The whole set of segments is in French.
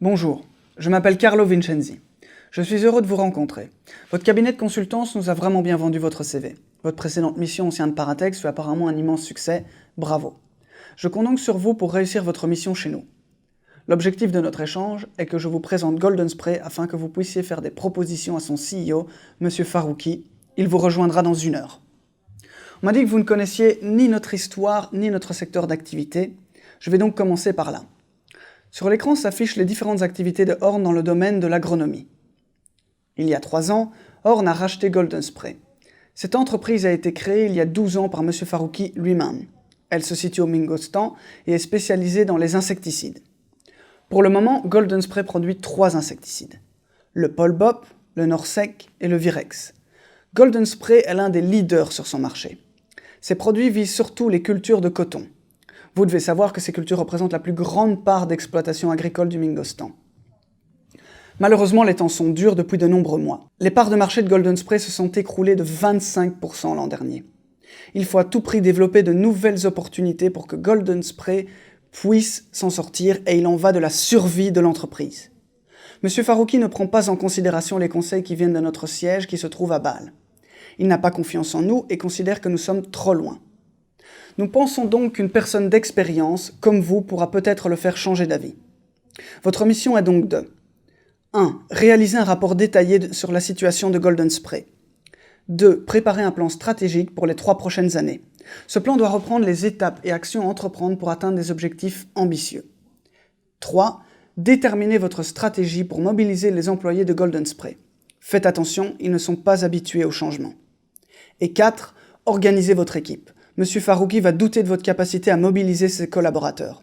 Bonjour, je m'appelle Carlo Vincenzi. Je suis heureux de vous rencontrer. Votre cabinet de consultance nous a vraiment bien vendu votre CV. Votre précédente mission au sein de Paratex fut apparemment un immense succès. Bravo. Je compte donc sur vous pour réussir votre mission chez nous. L'objectif de notre échange est que je vous présente Golden Spray afin que vous puissiez faire des propositions à son CEO, M. Farouki. Il vous rejoindra dans 1 heure. On m'a dit que vous ne connaissiez ni notre histoire ni notre secteur d'activité. Je vais donc commencer par là. Sur l'écran s'affichent les différentes activités de Horn dans le domaine de l'agronomie. Il y a 3 ans, Horn a racheté Golden Spray. Cette entreprise a été créée il y a 12 ans par M. Farouki lui-même. Elle se situe au Mingostan et est spécialisée dans les insecticides. Pour le moment, Golden Spray produit 3 insecticides. Le Polbop, le Norsec et le Virex. Golden Spray est l'un des leaders sur son marché. Ses produits visent surtout les cultures de coton. Vous devez savoir que ces cultures représentent la plus grande part d'exploitation agricole du Mingostan. Malheureusement, les temps sont durs depuis de nombreux mois. Les parts de marché de Golden Spray se sont écroulées de 25% l'an dernier. Il faut à tout prix développer de nouvelles opportunités pour que Golden Spray puisse s'en sortir et il en va de la survie de l'entreprise. M. Farouki ne prend pas en considération les conseils qui viennent de notre siège qui se trouve à Bâle. Il n'a pas confiance en nous et considère que nous sommes trop loin. Nous pensons donc qu'une personne d'expérience, comme vous, pourra peut-être le faire changer d'avis. Votre mission est donc de 1. Réaliser un rapport détaillé sur la situation de Golden Spray. 2. Préparer un plan stratégique pour les 3 prochaines années. Ce plan doit reprendre les étapes et actions à entreprendre pour atteindre des objectifs ambitieux. 3. Déterminer votre stratégie pour mobiliser les employés de Golden Spray. Faites attention, ils ne sont pas habitués au changement. Et 4. Organisez votre équipe. M. Farouki va douter de votre capacité à mobiliser ses collaborateurs.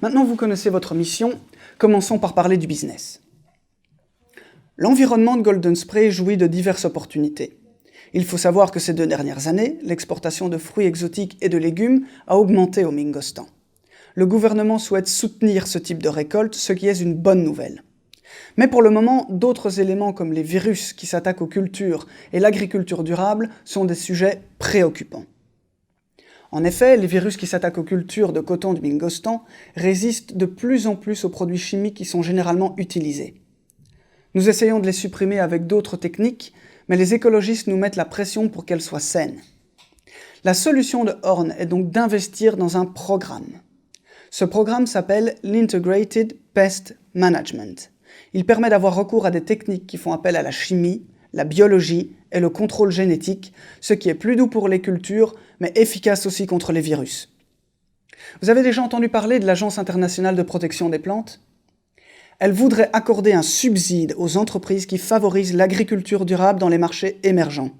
Maintenant, vous connaissez votre mission. Commençons par parler du business. L'environnement de Golden Spray jouit de diverses opportunités. Il faut savoir que ces 2 dernières années, l'exportation de fruits exotiques et de légumes a augmenté au Mingostan. Le gouvernement souhaite soutenir ce type de récolte, ce qui est une bonne nouvelle. Mais pour le moment, d'autres éléments comme les virus qui s'attaquent aux cultures et l'agriculture durable sont des sujets préoccupants. En effet, les virus qui s'attaquent aux cultures de coton du Mingostan résistent de plus en plus aux produits chimiques qui sont généralement utilisés. Nous essayons de les supprimer avec d'autres techniques, mais les écologistes nous mettent la pression pour qu'elles soient saines. La solution de Horn est donc d'investir dans un programme. Ce programme s'appelle l'Integrated Pest Management. Il permet d'avoir recours à des techniques qui font appel à la chimie, la biologie et le contrôle génétique, ce qui est plus doux pour les cultures, mais efficace aussi contre les virus. Vous avez déjà entendu parler de l'Agence internationale de protection des plantes ? Elle voudrait accorder un subside aux entreprises qui favorisent l'agriculture durable dans les marchés émergents.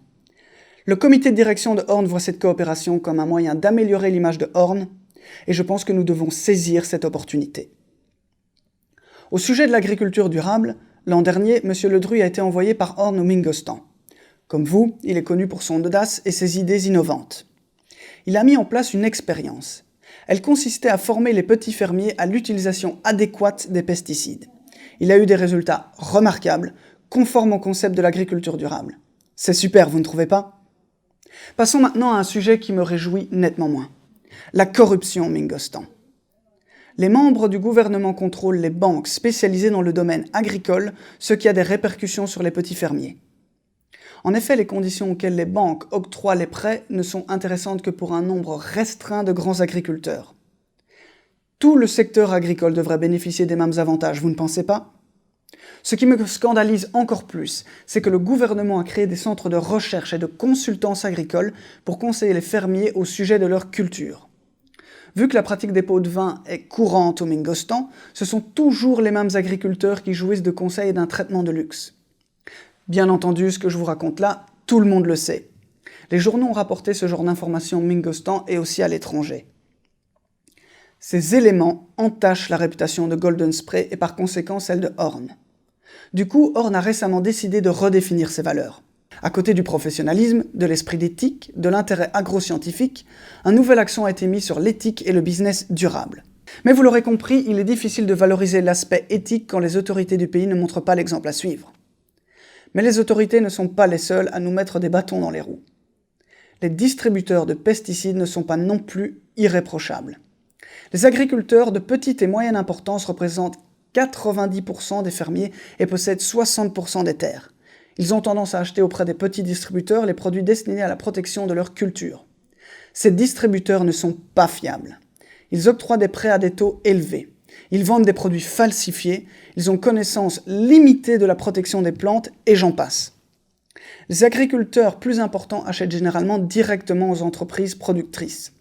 Le comité de direction de Horn voit cette coopération comme un moyen d'améliorer l'image de Horn, et je pense que nous devons saisir cette opportunité. Au sujet de l'agriculture durable, l'an dernier, M. Ledru a été envoyé par Horn au Mingostan. Comme vous, il est connu pour son audace et ses idées innovantes. Il a mis en place une expérience. Elle consistait à former les petits fermiers à l'utilisation adéquate des pesticides. Il a eu des résultats remarquables, conformes au concept de l'agriculture durable. C'est super, vous ne trouvez pas ? Passons maintenant à un sujet qui me réjouit nettement moins. La corruption au Mingostan. Les membres du gouvernement contrôlent les banques spécialisées dans le domaine agricole, ce qui a des répercussions sur les petits fermiers. En effet, les conditions auxquelles les banques octroient les prêts ne sont intéressantes que pour un nombre restreint de grands agriculteurs. Tout le secteur agricole devrait bénéficier des mêmes avantages, vous ne pensez pas ? Ce qui me scandalise encore plus, c'est que le gouvernement a créé des centres de recherche et de consultance agricole pour conseiller les fermiers au sujet de leur culture. Vu que la pratique des pots de vin est courante au Mingostan, ce sont toujours les mêmes agriculteurs qui jouissent de conseils et d'un traitement de luxe. Bien entendu, ce que je vous raconte là, tout le monde le sait. Les journaux ont rapporté ce genre d'informations au Mingostan et aussi à l'étranger. Ces éléments entachent la réputation de Golden Spray et par conséquent celle de Horn. Du coup, Horn a récemment décidé de redéfinir ses valeurs. À côté du professionnalisme, de l'esprit d'éthique, de l'intérêt agro-scientifique, un nouvel accent a été mis sur l'éthique et le business durable. Mais vous l'aurez compris, il est difficile de valoriser l'aspect éthique quand les autorités du pays ne montrent pas l'exemple à suivre. Mais les autorités ne sont pas les seules à nous mettre des bâtons dans les roues. Les distributeurs de pesticides ne sont pas non plus irréprochables. Les agriculteurs de petite et moyenne importance représentent 90% des fermiers et possèdent 60% des terres. Ils ont tendance à acheter auprès des petits distributeurs les produits destinés à la protection de leur culture. Ces distributeurs ne sont pas fiables. Ils octroient des prêts à des taux élevés. Ils vendent des produits falsifiés. Ils ont connaissance limitée de la protection des plantes et j'en passe. Les agriculteurs plus importants achètent généralement directement aux entreprises productrices.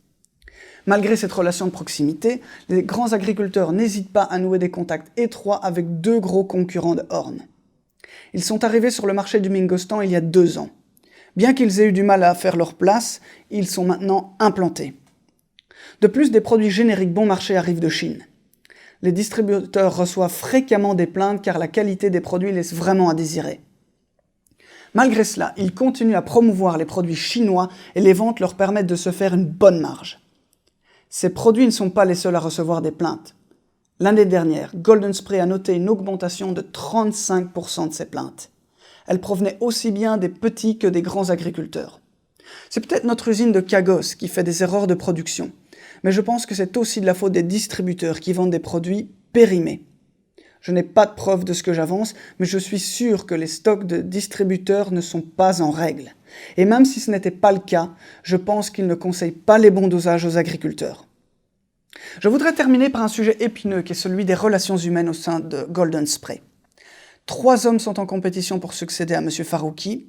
Malgré cette relation de proximité, les grands agriculteurs n'hésitent pas à nouer des contacts étroits avec deux gros concurrents de Horn. Ils sont arrivés sur le marché du Mingostan il y a 2 ans. Bien qu'ils aient eu du mal à faire leur place, ils sont maintenant implantés. De plus, des produits génériques bon marché arrivent de Chine. Les distributeurs reçoivent fréquemment des plaintes car la qualité des produits laisse vraiment à désirer. Malgré cela, ils continuent à promouvoir les produits chinois et les ventes leur permettent de se faire une bonne marge. Ces produits ne sont pas les seuls à recevoir des plaintes. L'année dernière, Golden Spray a noté une augmentation de 35% de ses plaintes. Elles provenaient aussi bien des petits que des grands agriculteurs. C'est peut-être notre usine de Cagos qui fait des erreurs de production, mais je pense que c'est aussi de la faute des distributeurs qui vendent des produits périmés. Je n'ai pas de preuve de ce que j'avance, mais je suis sûr que les stocks de distributeurs ne sont pas en règle. Et même si ce n'était pas le cas, je pense qu'ils ne conseillent pas les bons dosages aux agriculteurs. Je voudrais terminer par un sujet épineux qui est celui des relations humaines au sein de Golden Spray. 3 hommes sont en compétition pour succéder à M. Farouki.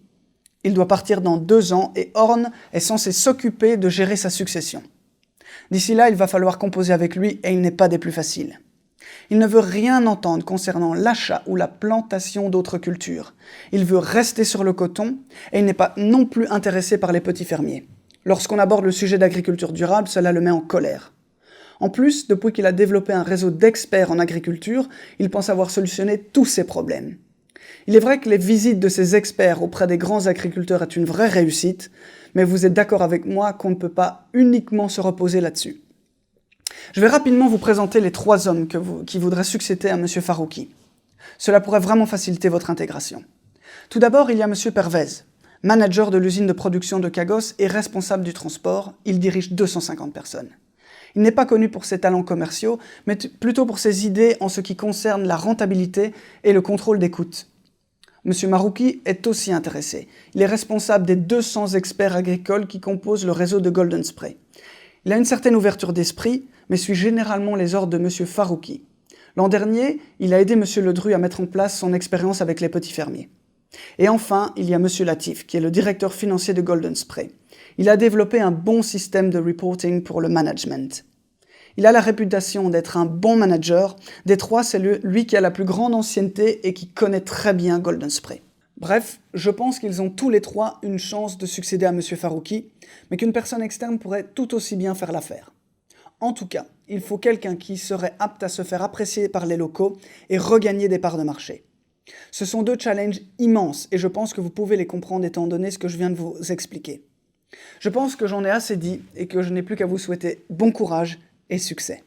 Il doit partir dans 2 ans et Horn est censé s'occuper de gérer sa succession. D'ici là, il va falloir composer avec lui et il n'est pas des plus faciles. Il ne veut rien entendre concernant l'achat ou la plantation d'autres cultures. Il veut rester sur le coton et il n'est pas non plus intéressé par les petits fermiers. Lorsqu'on aborde le sujet d'agriculture durable, cela le met en colère. En plus, depuis qu'il a développé un réseau d'experts en agriculture, il pense avoir solutionné tous ses problèmes. Il est vrai que les visites de ces experts auprès des grands agriculteurs est une vraie réussite, mais vous êtes d'accord avec moi qu'on ne peut pas uniquement se reposer là-dessus. Je vais rapidement vous présenter les 3 hommes qui voudraient succéder à M. Farouki. Cela pourrait vraiment faciliter votre intégration. Tout d'abord, il y a M. Pervez, manager de l'usine de production de Cagos et responsable du transport. Il dirige 250 personnes. Il n'est pas connu pour ses talents commerciaux, mais plutôt pour ses idées en ce qui concerne la rentabilité et le contrôle des coûts. M. Marouki est aussi intéressé. Il est responsable des 200 experts agricoles qui composent le réseau de Golden Spray. Il a une certaine ouverture d'esprit, mais suit généralement les ordres de M. Farouki. L'an dernier, il a aidé M. Ledru à mettre en place son expérience avec les petits fermiers. Et enfin, il y a M. Latif, qui est le directeur financier de Golden Spray. Il a développé un bon système de reporting pour le management. Il a la réputation d'être un bon manager. Des 3, c'est lui qui a la plus grande ancienneté et qui connaît très bien Golden Spray. Bref, je pense qu'ils ont tous les 3 une chance de succéder à M. Farouki, mais qu'une personne externe pourrait tout aussi bien faire l'affaire. En tout cas, il faut quelqu'un qui serait apte à se faire apprécier par les locaux et regagner des parts de marché. Ce sont 2 challenges immenses et je pense que vous pouvez les comprendre étant donné ce que je viens de vous expliquer. Je pense que j'en ai assez dit et que je n'ai plus qu'à vous souhaiter bon courage et succès.